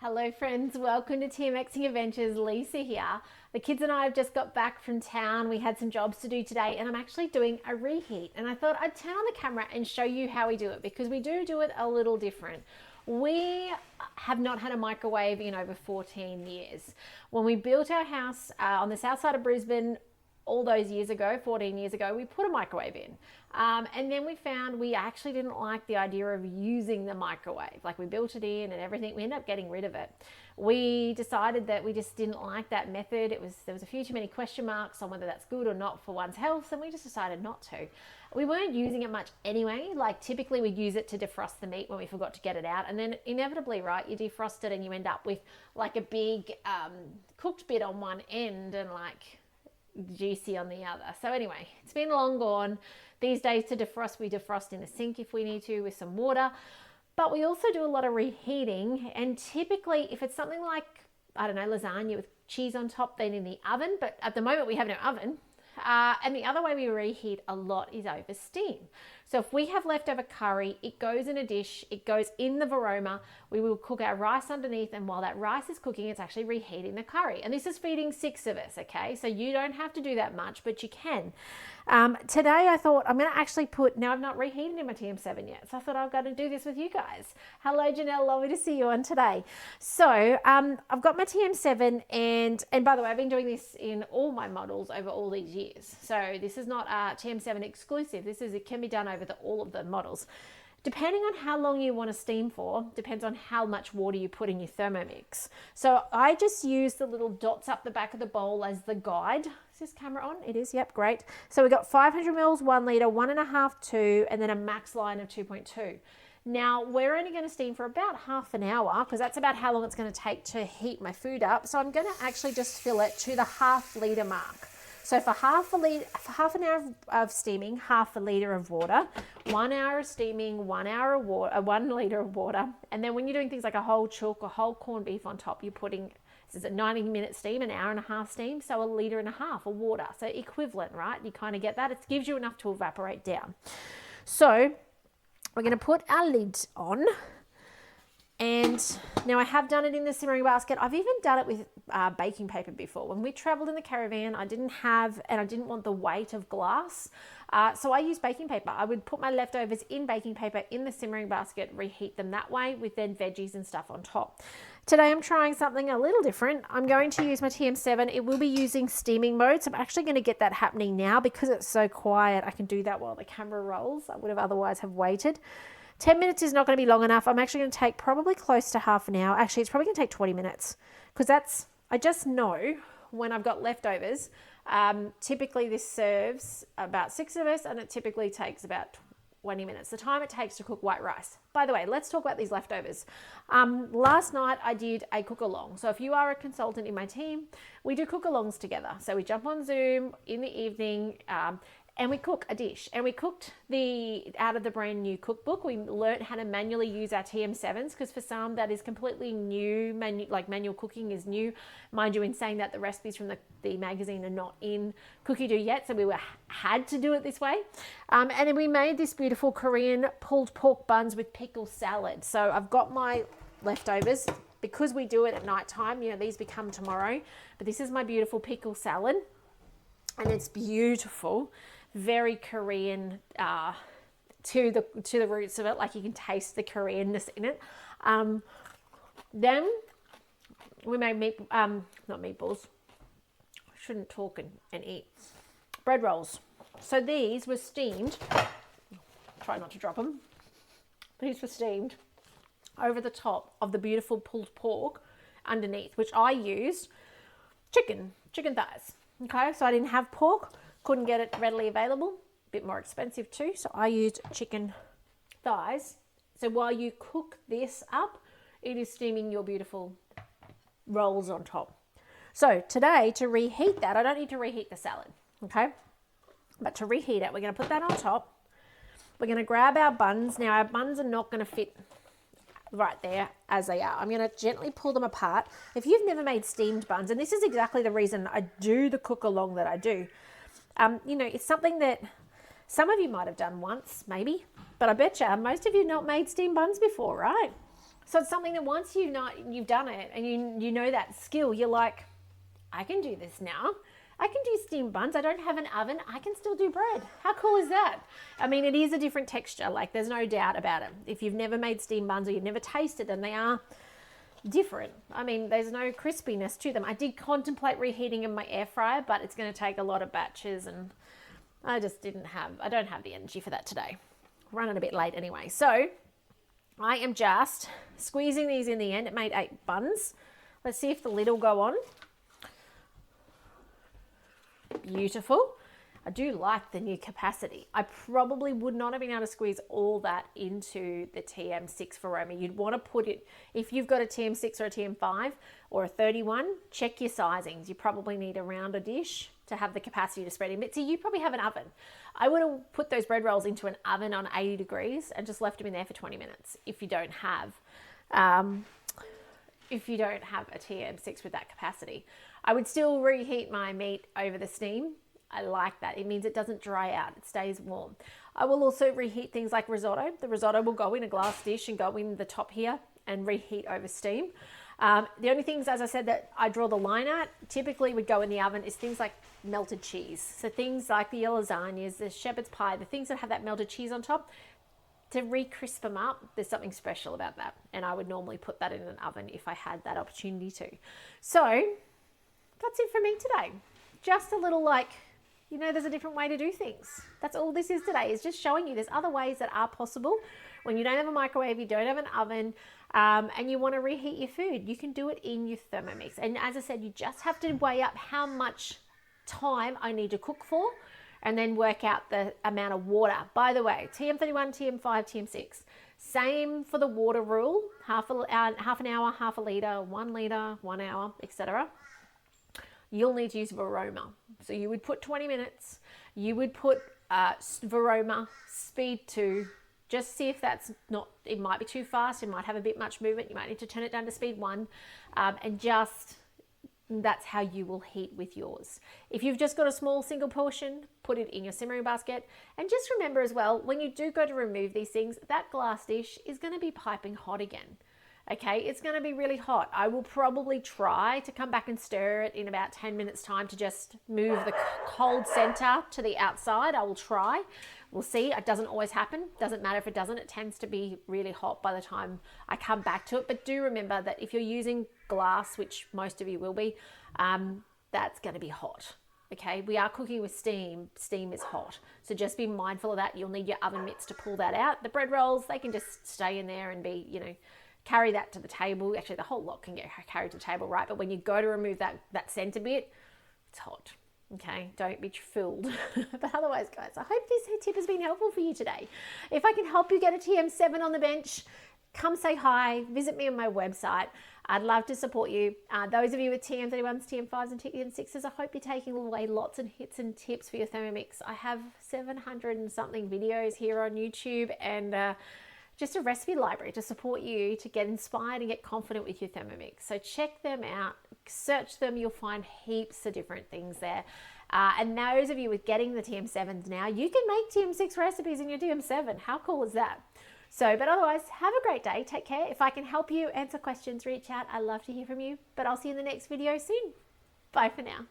Hello friends, welcome to TMXing Adventures. Lisa here. The kids and I have just got back from town. We had some jobs to do today and I'm actually doing a reheat, and I thought I'd turn on the camera and show you how we do it because we do it a little different. We have not had a microwave in over 14 years. When we built our house on the south side of Brisbane, all those years ago, 14 years ago, we put a microwave in. And then we found we actually didn't like the idea of using the microwave. Like, we built it in and everything. We ended up getting rid of it. We decided that we just didn't like that method. There was a few too many question marks on whether that's good or not for one's health, and we just decided not to. We weren't using it much anyway. Like, typically we'd use it to defrost the meat when we forgot to get it out. And then inevitably, right, you defrost it and you end up with like a big cooked bit on one end and like juicy on the other. So anyway, it's been long gone. These days to defrost, we defrost in a sink if we need to with some water, but we also do a lot of reheating. And typically if it's something like, I don't know, lasagna with cheese on top, then in the oven, but at the moment we have no oven. And the other way we reheat a lot is over steam. So if we have leftover curry, it goes in a dish, it goes in the varoma, we will cook our rice underneath, and while that rice is cooking, it's actually reheating the curry. And this is feeding 6 of us, okay? So you don't have to do that much, but you can. Today I thought I'm going to actually now I've not reheated in my TM7 yet, so I thought I've got to do this with you guys. Hello Janelle, lovely to see you on today. So I've got my TM7, and by the way, I've been doing this in all my models over all these years. So this is not a TM7 exclusive. It can be done over all of the models. Depending on how long you want to steam for, depends on how much water you put in your Thermomix. So I just use the little dots up the back of the bowl as the guide. Is this camera on? It is, yep, great. So we've got 500 mils, 1 litre, 1.5, 2, and then a max line of 2.2. Now, we're only going to steam for about half an hour because that's about how long it's going to take to heat my food up. So I'm going to actually just fill it to the half litre mark. So for half an hour of steaming, half a litre of water, 1 hour of steaming, 1 hour of water, 1 litre of water. And then when you're doing things like a whole chook or whole corned beef on top, you're putting, this is a 90-minute steam, an hour and a half steam, so 1.5 litres of water. So equivalent, right? You kind of get that. It gives you enough to evaporate down. So we're going to put our lid on. And now I have done it in the simmering basket. I've even done it with baking paper before. When we traveled in the caravan, I didn't want the weight of glass. So I used baking paper. I would put my leftovers in baking paper in the simmering basket, reheat them that way with then veggies and stuff on top. Today I'm trying something a little different. I'm going to use my TM7. It will be using steaming mode. So I'm actually going to get that happening now because it's so quiet. I can do that while the camera rolls. I would have otherwise have waited. 10 minutes is not going to be long enough. I'm actually going to take probably close to half an hour. Actually, it's probably going to take 20 minutes because I just know when I've got leftovers, typically this serves about 6 of us and it typically takes about 20 minutes, the time it takes to cook white rice. By the way, let's talk about these leftovers. Last night I did a cook along. So if you are a consultant in my team, we do cook alongs together. So we jump on Zoom in the evening, and we cook a dish, and we cooked out of the brand new cookbook. We learned how to manually use our TM7s because for some that is completely new. Manual cooking is new. Mind you, in saying that, the recipes from the magazine are not in Cookie Do yet, so we had to do it this way. And then we made this beautiful Korean pulled pork buns with pickle salad. So I've got my leftovers because we do it at night time. These become tomorrow, but this is my beautiful pickle salad, and it's beautiful. Very Korean to the roots of it. Like, you can taste the Koreanness in it. Then we made not meatballs. I shouldn't talk and eat. Bread rolls. So these were steamed. Try not to drop them. These were steamed over the top of the beautiful pulled pork underneath, which I used chicken thighs. Okay, so I didn't have pork. Couldn't get it readily available, a bit more expensive too, so I used chicken thighs. So while you cook this up, it is steaming your beautiful rolls on top. So today, to reheat that, I don't need to reheat the salad, okay? But to reheat it, we're going to put that on top. We're going to grab our buns. Now, our buns are not going to fit right there as they are. I'm going to gently pull them apart. If you've never made steamed buns, and this is exactly the reason I do the cook along that I do, it's something that some of you might have done once, maybe, but I bet you most of you have not made steamed buns before, right? So it's something that once you've done it and you know that skill, you're like, I can do this now. I can do steamed buns. I don't have an oven. I can still do bread. How cool is that? I mean, it is a different texture. Like, there's no doubt about it. If you've never made steamed buns or you've never tasted them, they are different. I mean, there's no crispiness to them. I did contemplate reheating in my air fryer, but it's going to take a lot of batches, and I don't have the energy for that today. Running a bit late anyway. So I am just squeezing these in the end. It made 8 buns. Let's see if the lid will go on. Beautiful. I do like the new capacity. I probably would not have been able to squeeze all that into the TM6 Varoma. You'd want to put it, if you've got a TM6 or a TM5 or a 31, check your sizings. You probably need a rounder dish to have the capacity to spread in. But see, you probably have an oven. I would have put those bread rolls into an oven on 80 degrees and just left them in there for 20 minutes if you don't have a TM6 with that capacity. I would still reheat my meat over the steam. I like that. It means it doesn't dry out. It stays warm. I will also reheat things like risotto. The risotto will go in a glass dish and go in the top here and reheat over steam. The only things, as I said, that I draw the line at, typically would go in the oven is things like melted cheese. So things like the lasagnas, the shepherd's pie, the things that have that melted cheese on top, to re-crisp them up, there's something special about that. And I would normally put that in an oven if I had that opportunity to. So that's it for me today. Just a little there's a different way to do things. That's all this is today, is just showing you there's other ways that are possible. When you don't have a microwave, you don't have an oven, and you want to reheat your food, you can do it in your Thermomix. And as I said, you just have to weigh up how much time I need to cook for, and then work out the amount of water. By the way, TM31, TM5, TM6, same for the water rule, half an hour, half a litre, 1 litre, 1 hour, etc. You'll need to use Varoma. So you would put 20 minutes, you would put Varoma, speed 2, just see if that's not, it might be too fast, it might have a bit much movement, you might need to turn it down to speed 1, and just, that's how you will heat with yours. If you've just got a small single portion, put it in your simmering basket. And just remember as well, when you do go to remove these things, that glass dish is going to be piping hot again. Okay, it's going to be really hot. I will probably try to come back and stir it in about 10 minutes time to just move the cold center to the outside. I will try. We'll see. It doesn't always happen. Doesn't matter if it doesn't. It tends to be really hot by the time I come back to it. But do remember that if you're using glass, which most of you will be, that's going to be hot. Okay, we are cooking with steam. Steam is hot. So just be mindful of that. You'll need your oven mitts to pull that out. The bread rolls, they can just stay in there and be, carry that to the table. Actually, the whole lot can get carried to the table, right? But when you go to remove that center bit, it's hot. Okay, don't be fooled. But otherwise, guys, I hope this tip has been helpful for you today. If I can help you get a TM7 on the bench, come say hi, visit me on my website. I'd love to support you. Those of you with TM31s, TM5s and TM6s, I hope you're taking away lots of hits and tips for your Thermomix. I have 700 and something videos here on YouTube, and just a recipe library to support you to get inspired and get confident with your Thermomix. So check them out, search them, you'll find heaps of different things there. And those of you with getting the TM7s now, you can make TM6 recipes in your TM7. How cool is that? So, but otherwise, have a great day. Take care. If I can help you answer questions, reach out. I'd love to hear from you. But I'll see you in the next video soon. Bye for now.